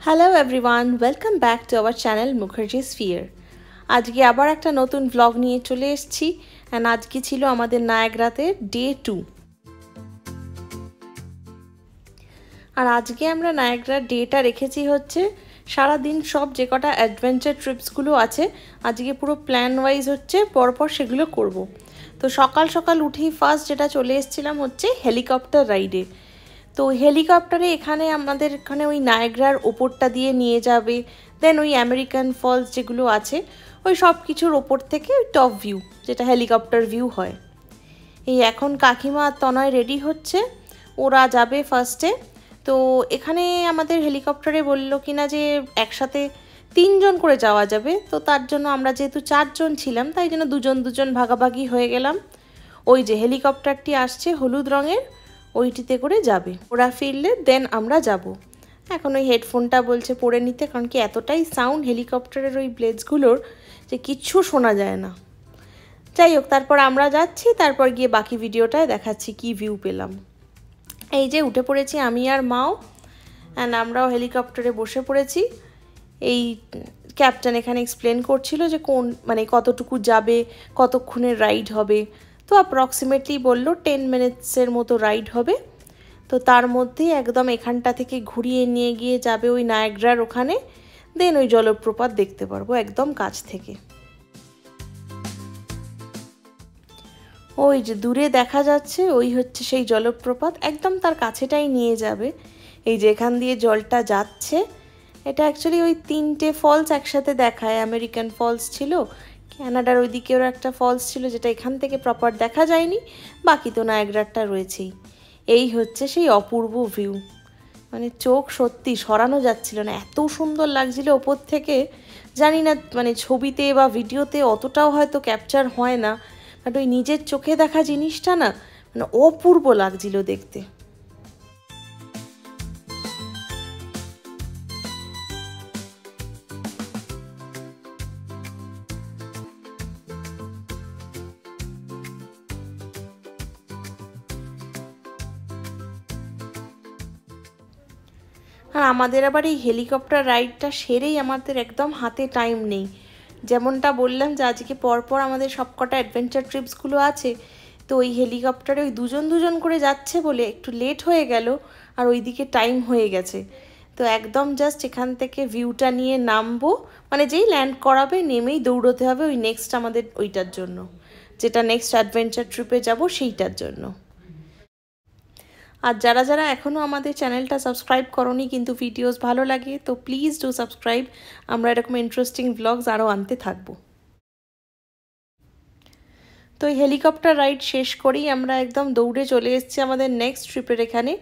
Hello everyone, welcome back to our channel Mukherjee sphere. আজকে আবার একটা নতুন ব্লগ নিয়ে চলে এসেছি। অ্যান্ড আজকে ছিল আমাদের নায়াগ্রাতে ডে 2। আর আজকে আমরা নায়াগ্রার ডেটা রেখেছি হচ্ছে সারাদিন সব যে কটা অ্যাডভেঞ্চার ট্রিপসগুলো আছে আজকে পুরো প্ল্যান ওয়াইজ হচ্ছে পরপর সেগুলো করব। তো সকাল সকাল উঠেই ফার্স্ট যেটা চলে এসেছিলাম হচ্ছে হেলিকপ্টার রাইডে। তো হেলিকপ্টারে আমাদের এখানে ওই নায়াগ্রার ওপরটা দিয়ে নিয়ে যাবে, দেন ওই আমেরিকান ফলস যেগুলো আছে ওই সব কিছুর ওপর থেকে ওই টপ ভিউ যেটা হেলিকপ্টার ভিউ হয়। এই এখন কাকিমা আর তনয় রেডি হচ্ছে, ওরা যাবে ফার্স্টে। তো এখানে আমাদের হেলিকপ্টারে বললো কিনা যে একসাথে 3জন করে যাওয়া যাবে। তো তার জন্য আমরা যেহেতু 4জন ছিলাম তাই জন্য দুজন দুজন ভাগাভাগি হয়ে গেলাম। ওই যে হেলিকপ্টারটি আসছে হলুদ রঙের, ওইটিতে করে যাবে। ওরা ফিরলে দেন আমরা যাব। এখন ওই হেডফোনটা বলছে পরে নিতে, কারণ কি এতটাই সাউন্ড হেলিকপ্টারের ওই ব্লেডসগুলোর যে কিচ্ছু শোনা যায় না। যাই হোক, তারপর আমরা যাচ্ছি, তারপর গিয়ে বাকি ভিডিওটায় দেখাচ্ছি কি ভিউ পেলাম। এই যে উঠে পড়েছি আমি আর মাও, অ্যান্ড আমরাও হেলিকপ্টারে বসে পড়েছি। এই ক্যাপ্টেন এখানে এক্সপ্লেন করছিল যে কতটুকু যাবে, কতক্ষণের রাইড হবে। তো অ্যাপ্রক্সিমেটলি বললো 10 মিনিটসের মতো রাইড হবে। তো তার মধ্যেই একদম এখানটা থেকে ঘুরিয়ে নিয়ে গিয়ে যাবে ওই নায়াগ্রার ওখানে, দেন ওই জলপ্রপাত দেখতে পারবো একদম কাছ থেকে। ওই যে দূরে দেখা যাচ্ছে ওই হচ্ছে সেই জলপ্রপাত, একদম তার কাছেটাই নিয়ে যাবে। এই যে এখান দিয়ে জলটা যাচ্ছে, এটা অ্যাকচুয়ালি ওই 3টে ফলস একসাথে দেখায়। আমেরিকান ফলস ছিল, ক্যানাডার ওইদিকেও একটা ফলস ছিল যেটা এখান থেকে প্রপার দেখা যায়নি, বাকি তো নায়াগ্রারটা রয়েছেই। এই হচ্ছে সেই অপূর্ব ভিউ, চোখ সত্যি সরানো যাচ্ছিল না, এত সুন্দর লাগছিল ওপর থেকে। জানি না ছবিতে বা ভিডিওতে অতটাও হয়তো ক্যাপচার হয় না, বাট ওই নিজের চোখে দেখা জিনিসটা না অপূর্ব লাগছিল দেখতে। আর আমাদের আবার এই হেলিকপ্টার রাইডটা সেরেই আমাদের একদম হাতে টাইম নেই। যেমনটা বললাম যে আজকে পরপর আমাদের সবকটা অ্যাডভেঞ্চার ট্রিপসগুলো আছে, তো ওই হেলিকপ্টারে ওই দুজন দুজন করে যাচ্ছে বলে একটু লেট হয়ে গেল, আর ওইদিকে টাইম হয়ে গেছে। তো একদম জাস্ট এখান থেকে ভিউটা নিয়ে নামবো, যেই ল্যান্ড করাবে নেমেই দৌড়তে হবে ওই নেক্সট আমাদের ওইটার জন্য, যেটা নেক্সট অ্যাডভেঞ্চার ট্রিপে যাব সেইটার জন্য। আর যারা যারা এখনও আমাদের চ্যানেলটা সাবস্ক্রাইব করোনি কিন্তু ভিডিওস ভালো লাগে, তো প্লিজ ডু সাবস্ক্রাইব। আমরা এরকম ইন্টারেস্টিং ব্লগস আরও আনতে থাকবো। তো এই হেলিকপ্টার রাইড শেষ করেই আমরা একদম দৌড়ে চলে এসেছি আমাদের নেক্সট ট্রিপের এখানে।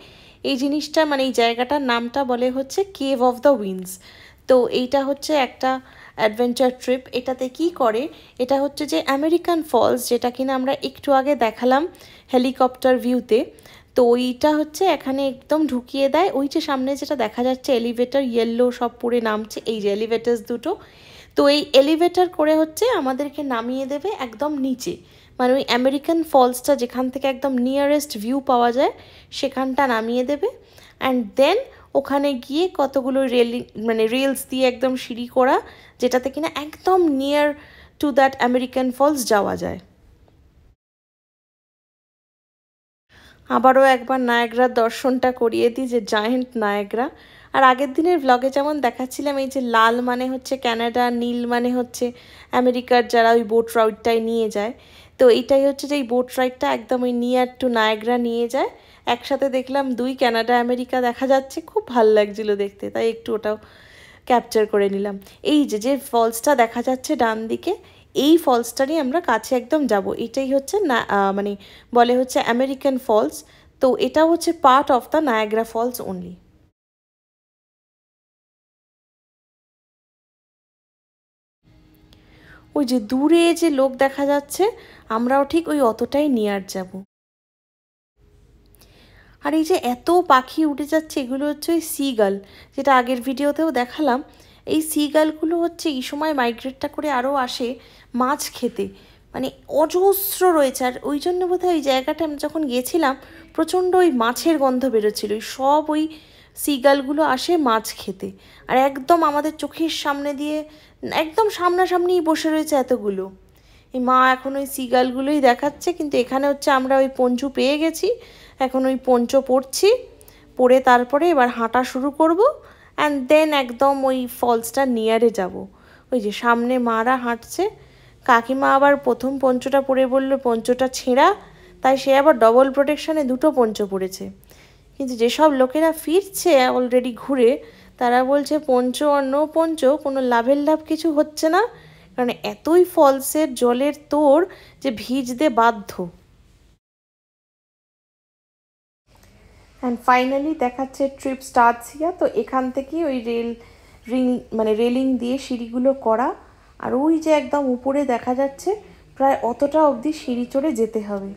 এই জিনিসটা এই জায়গাটার নামটা বলে হচ্ছে কেভ অফ দ্য উইন্ডস। তো এইটা হচ্ছে একটা অ্যাডভেঞ্চার ট্রিপ। এটাতে কি করে, এটা হচ্ছে যে আমেরিকান ফলস, যেটা কিনা আমরা একটু আগে দেখালাম হেলিকপ্টার ভিউতে। তো ওইটা হচ্ছে এখানে একদম ঢুকিয়ে দেয়। ওই যে সামনে যেটা দেখা যাচ্ছে এলিভেটর, ইয়েলো সব পরে নামছে, এই যে এলিভেটার্স দুটো। তো এই এলিভেটর করে হচ্ছে আমাদেরকে নামিয়ে দেবে একদম নিচে, ওই আমেরিকান ফলসটা যেখান থেকে একদম নিয়ারেস্ট ভিউ পাওয়া যায় সেখানটা নামিয়ে দেবে। অ্যান্ড দেন ওখানে গিয়ে কতগুলো রেলস দিয়ে একদম সিঁড়ি করা, যেটাতে কিনা একদম near to that American falls যাওয়া যায়। আবারও একবার নায়াগ্রার দর্শনটা করিয়ে দিই, যে জায়েন্ট নায়াগ্রা। আর আগের দিনের ব্লগে যেমন দেখাচ্ছিলাম এই যে লাল মানে হচ্ছে ক্যানাডা, নীল মানে হচ্ছে আমেরিকার যারা ওই বোট রাইডটায় নিয়ে যায়। তো এইটাই হচ্ছে যে এই বোট রাইডটা একদম ওই নিয়ার টু নায়াগ্রা নিয়ে যায়। একসাথে দেখলাম দুই ক্যানাডা আমেরিকা দেখা যাচ্ছে, খুব ভাল লাগছিল দেখতে, তাই একটু ওটাও ক্যাপচার করে নিলাম। এই যে যে ফলসটা দেখা যাচ্ছে ডান দিকে, এই ফলসটারই আমরা কাছে একদম যাব। এটাই হচ্ছে না বলে হচ্ছে আমেরিকান ফলস। তো এটা হচ্ছে part of the Niagara falls only. ওই যে দূরে যে লোক দেখা যাচ্ছে, আমরাও ঠিক ওই অতটাই নিয়ার যাব। আর এই যে এত পাখি উঠে যাচ্ছে, এগুলো হচ্ছে ওই সিগাল, যেটা আগের ভিডিওতেও দেখালাম। এই সিগালগুলো হচ্ছে এই সময় মাইগ্রেটটা করে আরও আসে মাছ খেতে, অজস্র রয়েছে। আর ওই জন্য বোধহয় ওই জায়গাটা আমি যখন গেছিলাম প্রচণ্ড ওই মাছের গন্ধ বেরোচ্ছিল, সব ওই সিগালগুলো আসে মাছ খেতে, আর একদম আমাদের চোখের সামনে দিয়ে একদম সামনাসামনিই বসে রয়েছে এতগুলো। এই মা এখন ওই সিগালগুলোই দেখাচ্ছে, কিন্তু এখানে হচ্ছে আমরা ওই পঞ্চু পেয়ে গেছি, এখন ওই পঞ্চু পরছি, পরে তারপরে এবার হাঁটা শুরু করব, অ্যান্ড দেন একদম ওই ফলসটা নিয়ারে যাব। ওই যে সামনে মারা হাঁটছে, কাকিমা আবার প্রথম পঞ্চটা পরে বললো পঞ্চটা ছেঁড়া, তাই সে আবার ডবল প্রোটেকশানে দুটো পঞ্চ পরেছে। কিন্তু যেসব লোকেরা ফিরছে অলরেডি ঘুরে, তারা বলছে পঞ্চ আর নো পঞ্চ কোনো লাভের লাভ কিছু হচ্ছে না, কারণ এতই ফলসের জলের তোর যে ভিজতে বাধ্য। অ্যান্ড ফাইনালি দেখাচ্ছে ট্রিপ স্টার্টস হিয়ার। তো এখান থেকেই ওই রেলিং দিয়ে সিঁড়িগুলো করা, আর ওই যে একদম উপরে দেখা যাচ্ছে প্রায় অতটা অবধি সিঁড়ি চড়ে যেতে হবে।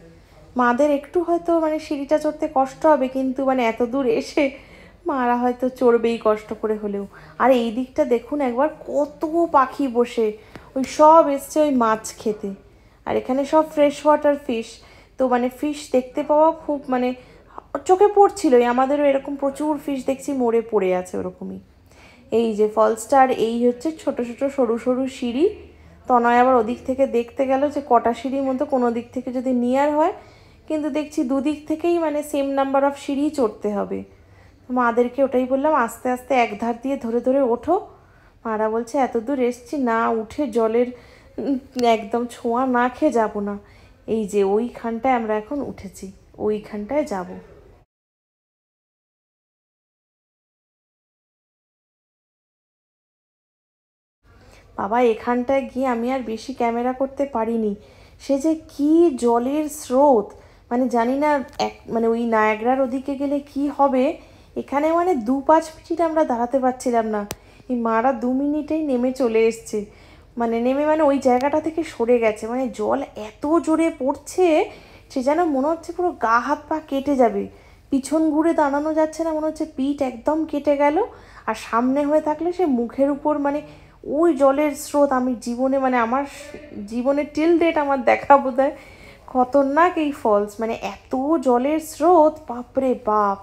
মাদের একটু হয়তো সিঁড়িটা চড়তে কষ্ট হবে, কিন্তু এত দূর এসে মারা হয়তো চড়বেই কষ্ট করে হলেও। আর এই দিকটা দেখুন একবার, কত পাখি বসে, ওই সব এসছে ওই মাছ খেতে। আর এখানে সব ফ্রেশ ওয়াটার ফিশ, তো ফিশ দেখতে পাওয়া খুব চোখে পড়ছিলই। আমাদেরও এরকম প্রচুর ফিশ দেখছি মরে পড়ে আছে ওরকমই। এই যে ফলসটার এই হচ্ছে ছোট ছোট সরু সরু সিঁড়ি। তনয় আবার ওদিক থেকে দেখতে গেল যে কটা সিঁড়ির মধ্যে কোনো দিক থেকে যদি নিয়ার হয়, কিন্তু দেখছি দুদিক থেকেই সেম নাম্বার অফ সিঁড়ি চড়তে হবে। মাদেরকে ওটাই বললাম, আস্তে আস্তে এক ধার দিয়ে ধরে ধরে ওঠো। মারা বলছে এত দূর এসছি, না উঠে জলের একদম ছোঁয়া না খেয়ে যাবো না। এই যে ওইখানটায় আমরা এখন উঠেছি, ওইখানটায় যাব। বাবা এখানটায় গিয়ে আমি আর বেশি ক্যামেরা করতে পারিনি। সে যে কি জলের স্রোত, জানি না এক ওই নায়াগ্রার ওদিকে গেলে কি হবে, এখানে 2-5 মিনিট আমরা দাঁড়াতে পারছিলাম না। এই মারা 2 মিনিটেই নেমে চলে এসছে, নেমে ওই জায়গাটা থেকে সরে গেছে। জল এত জোরে পড়ছে, সে যেন মনে হচ্ছে পুরো গা হাত পা কেটে যাবে। পিছন ঘুরে দাঁড়ানো যাচ্ছে না, মনে হচ্ছে পিঠ একদম কেটে গেল। আর সামনে হয়ে থাকলে সে মুখের উপর ওই জলের স্রোত আমি জীবনে আমার জীবনে টিল ডেট আমার দেখা বোধহয় খতরনাক এই ফলস। এত জলের স্রোত, বাপরে বাপ।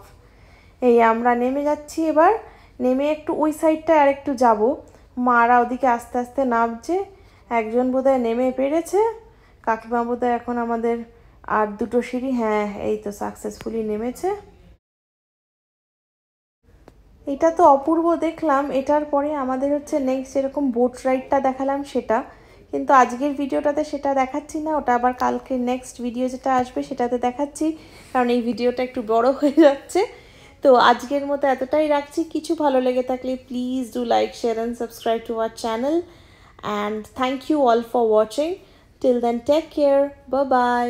এই আমরা নেমে যাচ্ছি এবার, নেমে একটু ওই সাইডটায় আর একটু যাবো। মারা ওদিকে আস্তে আস্তে নামছে, একজন বোধহয় নেমে পেরেছে, কাকিমা বোধহয় এখন আমাদের আর দুটো সিঁড়ি, হ্যাঁ এই তো সাকসেসফুলি নেমেছে। এটা তো অপূর্ব দেখলাম। এটার পরে আমাদের হচ্ছে নেক্সট এরকম বোট রাইডটা দেখালাম সেটা, কিন্তু আজকের ভিডিওটাতে সেটা দেখাচ্ছি না, ওটা আবার কালকে নেক্সট ভিডিও যেটা আসবে সেটাতে দেখাচ্ছি, কারণ এই ভিডিওটা একটু বড় হয়ে যাচ্ছে। তো আজকের মতো এতটাই রাখছি। কিছু ভালো লেগে থাকলে please do like, share and subscribe to our channel, and thank you all for watching. Till then take care, bye by.